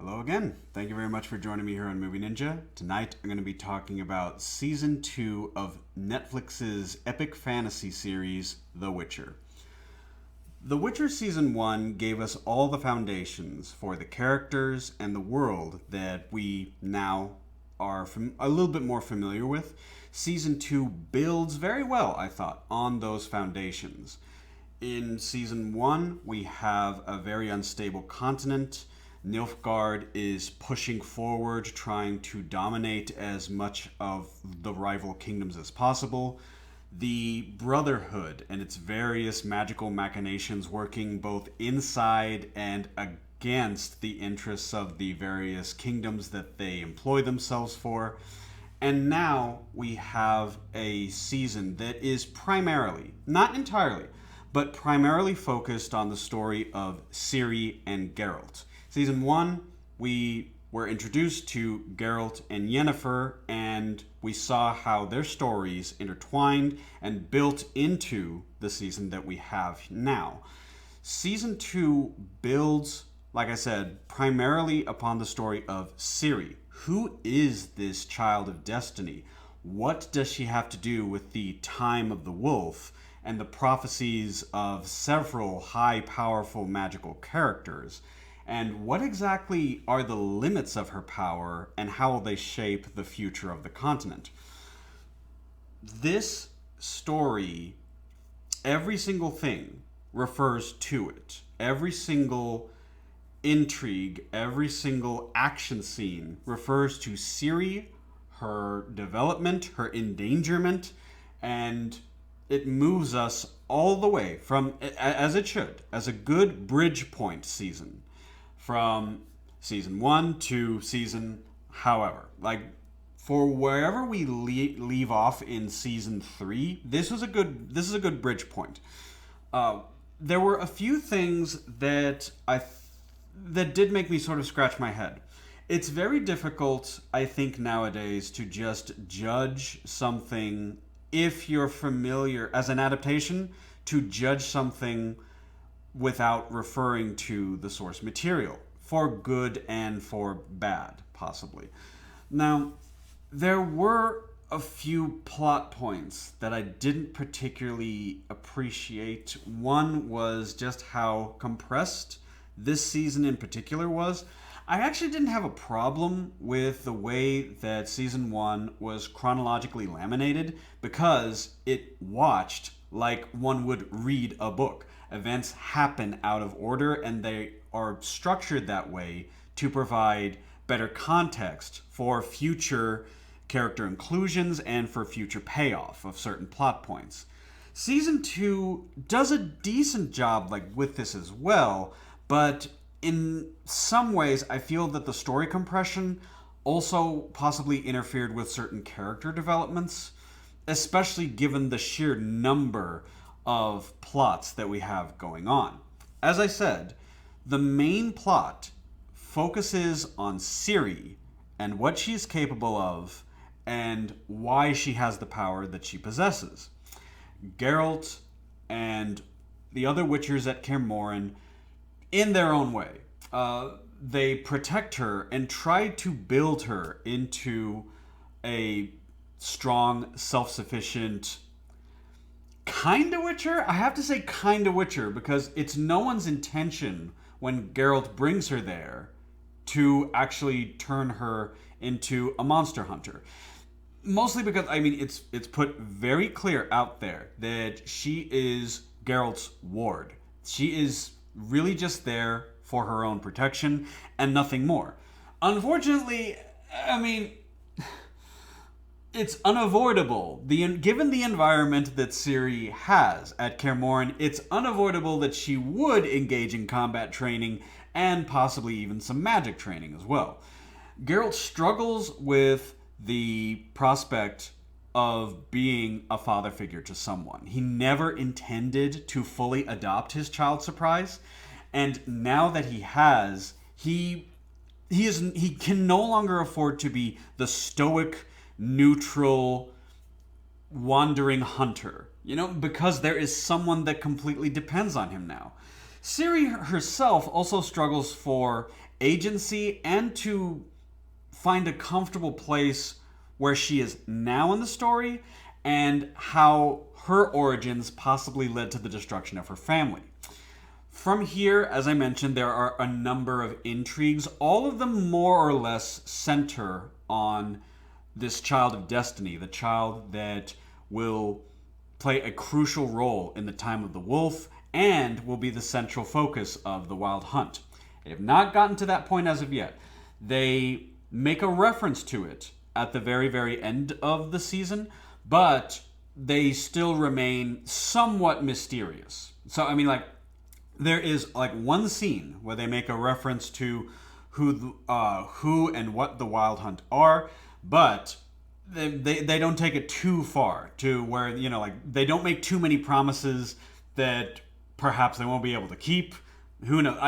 Hello again. Thank you very much for joining me here on Movie Ninja. Tonight I'm going to be talking about Season 2 of Netflix's epic fantasy series, The Witcher. The Witcher Season 1 gave us all the foundations for the characters and the world that we now are a little bit more familiar with. Season 2 builds very well, I thought, on those foundations. In Season 1, we have a very unstable continent. Nilfgaard is pushing forward, trying to dominate as much of the rival kingdoms as possible. The Brotherhood and its various magical machinations working both inside and against the interests of the various kingdoms that they employ themselves for. And now we have a season that is primarily, not entirely, but primarily focused on the story of Ciri and Geralt. Season 1, we were introduced to Geralt and Yennefer, and we saw how their stories intertwined and built into the season that we have now. Season 2 builds, like I said, primarily upon the story of Ciri. Who is this child of destiny? What does she have to do with the time of the wolf and the prophecies of several high, powerful, magical characters? And what exactly are the limits of her power, and how will they shape the future of the continent? This story, every single thing refers to it. Every single intrigue, every single action scene refers to Ciri, her development, her endangerment, and it moves us all the way from, as it should, as a good bridge point season. From season 1 to season however. Like, for wherever we leave off in season 3, this is a good bridge point. There were a few things that that did make me sort of scratch my head. It's very difficult, I think, nowadays to just judge something if you're familiar as an adaptation, to judge something without referring to the source material, for good and for bad, possibly. Now, there were a few plot points that I didn't particularly appreciate. One was just how compressed this season in particular was. I actually didn't have a problem with the way that season 1 was chronologically laminated, because it watched like one would read a book. Events happen out of order, and they are structured that way to provide better context for future character inclusions and for future payoff of certain plot points. Season 2 does a decent job with this as well, but in some ways I feel that the story compression also possibly interfered with certain character developments, especially given the sheer number of plots that we have going on. As I said, the main plot focuses on Ciri and what she is capable of and why she has the power that she possesses. Geralt and the other Witchers at Kaer Morhen, in their own way, they protect her and try to build her into a strong, self-sufficient kind of Witcher. I have to say kind of Witcher, because it's no one's intention when Geralt brings her there to actually turn her into a monster hunter. Mostly because, it's put very clear out there that she is Geralt's ward. She is really just there for her own protection and nothing more. Unfortunately, it's unavoidable. Given the environment that Ciri has at Kaer Morhen, it's unavoidable that she would engage in combat training and possibly even some magic training as well. Geralt struggles with the prospect of being a father figure to someone. He never intended to fully adopt his child Surprise, and now that he has, he can no longer afford to be the stoic, neutral, wandering hunter, because there is someone that completely depends on him now. Ciri herself also struggles for agency and to find a comfortable place where she is now in the story and how her origins possibly led to the destruction of her family. From here, as I mentioned, there are a number of intrigues. All of them more or less center on this child of destiny, the child that will play a crucial role in the time of the wolf and will be the central focus of the Wild Hunt. They have not gotten to that point as of yet. They make a reference to it at the very, very end of the season, but they still remain somewhat mysterious. So, I mean, like, there is like one scene where they make a reference to who and what the Wild Hunt are, but they don't take it too far to where, you know, like, they don't make too many promises that perhaps they won't be able to keep. Who knows?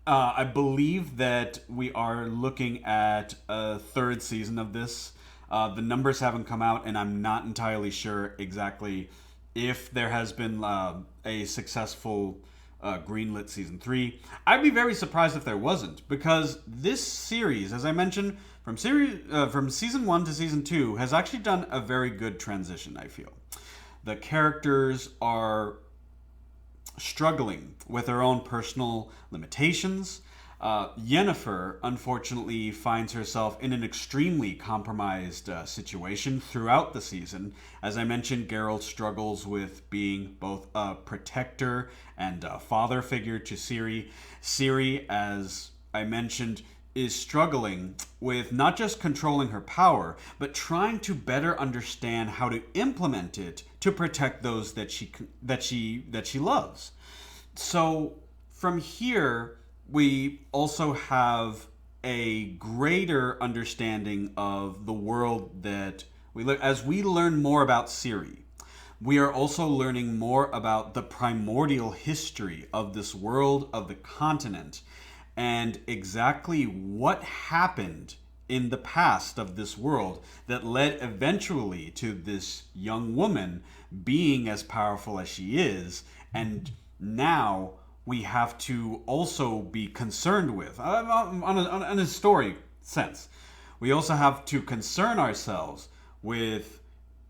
I believe that we are looking at a third season of this. The numbers haven't come out, and I'm not entirely sure exactly if there has been a successful greenlit season 3. I'd be very surprised if there wasn't, because this series, as I mentioned, from season 1 to season 2, has actually done a very good transition, I feel. The characters are struggling with their own personal limitations. Yennefer, unfortunately, finds herself in an extremely compromised situation throughout the season. As I mentioned, Geralt struggles with being both a protector and a father figure to Ciri. Ciri, as I mentioned, is struggling with not just controlling her power, but trying to better understand how to implement it to protect those that she loves. So from here, we also have a greater understanding of the world that we live. As we learn more about Ciri, we are also learning more about the primordial history of this world, of the continent, and exactly what happened in the past of this world that led eventually to this young woman being as powerful as she is. And now we have to also be concerned with, on a story sense, we also have to concern ourselves with,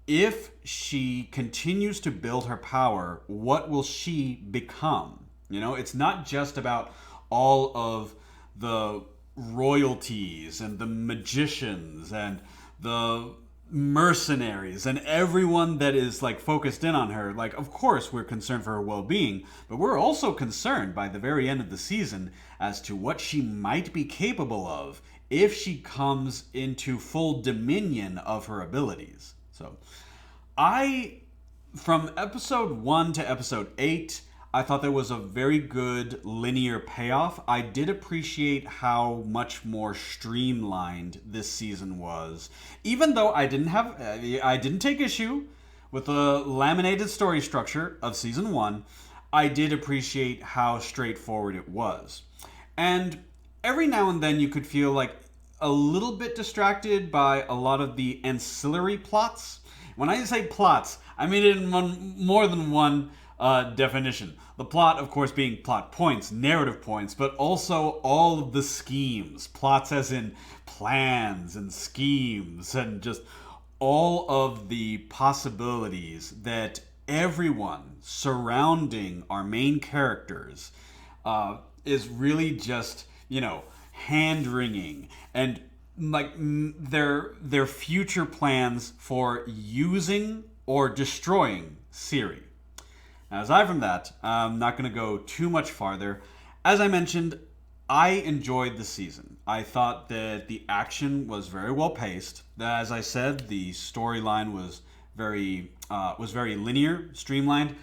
if she continues to build her power, what will she become? You know, it's not just about all of the royalties and the magicians and the mercenaries and everyone that is like focused in on her. Like, of course we're concerned for her well-being, but we're also concerned by the very end of the season as to what she might be capable of if she comes into full dominion of her abilities. So from episode 1 to episode 8, I thought there was a very good linear payoff. I did appreciate how much more streamlined this season was. Even though I didn't take issue with the laminated story structure of season 1, I did appreciate how straightforward it was. And every now and then you could feel like a little bit distracted by a lot of the ancillary plots. When I say plots, I mean it in more than one definition. The plot, of course, being plot points, narrative points, but also all of the schemes. Plots as in plans and schemes, and just all of the possibilities that everyone surrounding our main characters is really just, you know, hand-wringing, and like their future plans for using or destroying Ciri. Now, aside from that, I'm not going to go too much farther. As I mentioned, I enjoyed the season. I thought that the action was very well paced. As I said, the storyline was very linear, streamlined.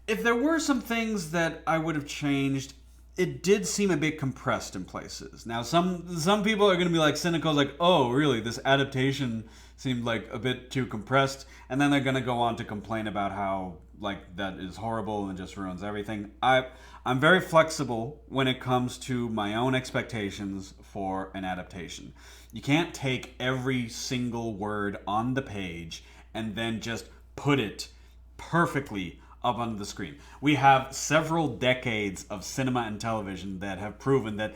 If there were some things that I would have changed, it did seem a bit compressed in places. Now, some people are going to be like cynical, like, oh, really, this adaptation seemed like a bit too compressed, and then they're going to go on to complain about how, like, that is horrible and just ruins everything. I'm very flexible when it comes to my own expectations for an adaptation. You can't take every single word on the page and then just put it perfectly up on the screen. We have several decades of cinema and television that have proven that,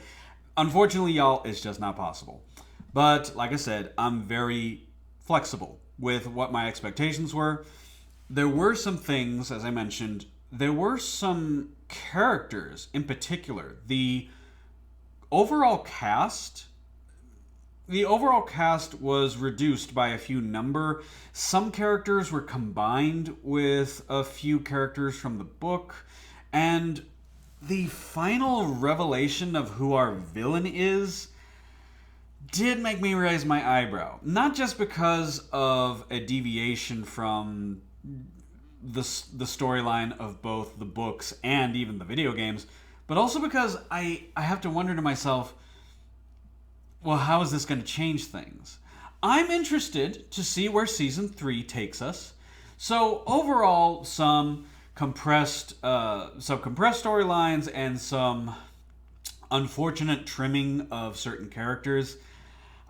unfortunately, y'all, it's just not possible. But like I said, I'm very flexible with what my expectations were. There were some things, as I mentioned, there were some characters in particular. Overall cast the overall cast was reduced by a few number. Some characters were combined with a few characters from the book, and the final revelation of who our villain is did make me raise my eyebrow. Not just because of a deviation from the storyline of both the books and even the video games, but also because I have to wonder to myself, well, how is this going to change things? I'm interested to see where Season 3 takes us. So overall, some compressed storylines and some unfortunate trimming of certain characters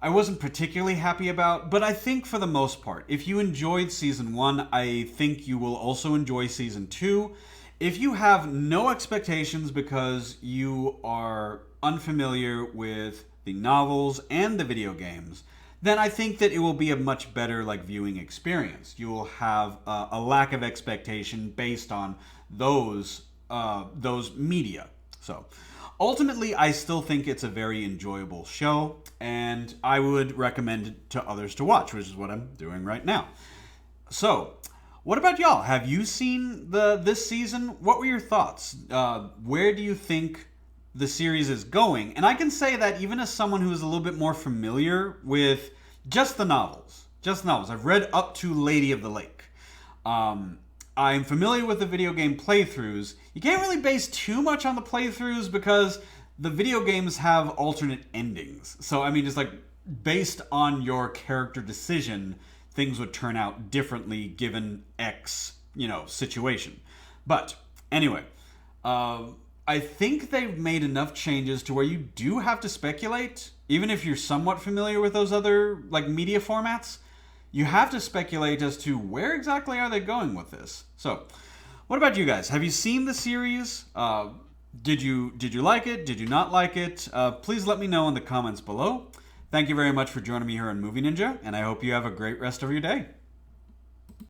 I wasn't particularly happy about, but I think for the most part, if you enjoyed Season 1, I think you will also enjoy Season 2. If you have no expectations because you are unfamiliar with the novels and the video games, then I think that it will be a much better viewing experience. You will have a lack of expectation based on those media. So ultimately, I still think it's a very enjoyable show, and I would recommend it to others to watch, which is what I'm doing right now. So, what about y'all? Have you seen this season? What were your thoughts? Where do you think the series is going? And I can say that even as someone who is a little bit more familiar with just the novels. I've read up to Lady of the Lake. I'm familiar with the video game playthroughs. You can't really base too much on the playthroughs because the video games have alternate endings. So, I mean, it's based on your character decision, things would turn out differently given X, situation. But, anyway, I think they've made enough changes to where you do have to speculate, even if you're somewhat familiar with those other, media formats. You have to speculate as to where exactly are they going with this. So, what about you guys? Have you seen the series? Did you like it? Did you not like it? Please let me know in the comments below. Thank you very much for joining me here on Movie Ninja, and I hope you have a great rest of your day.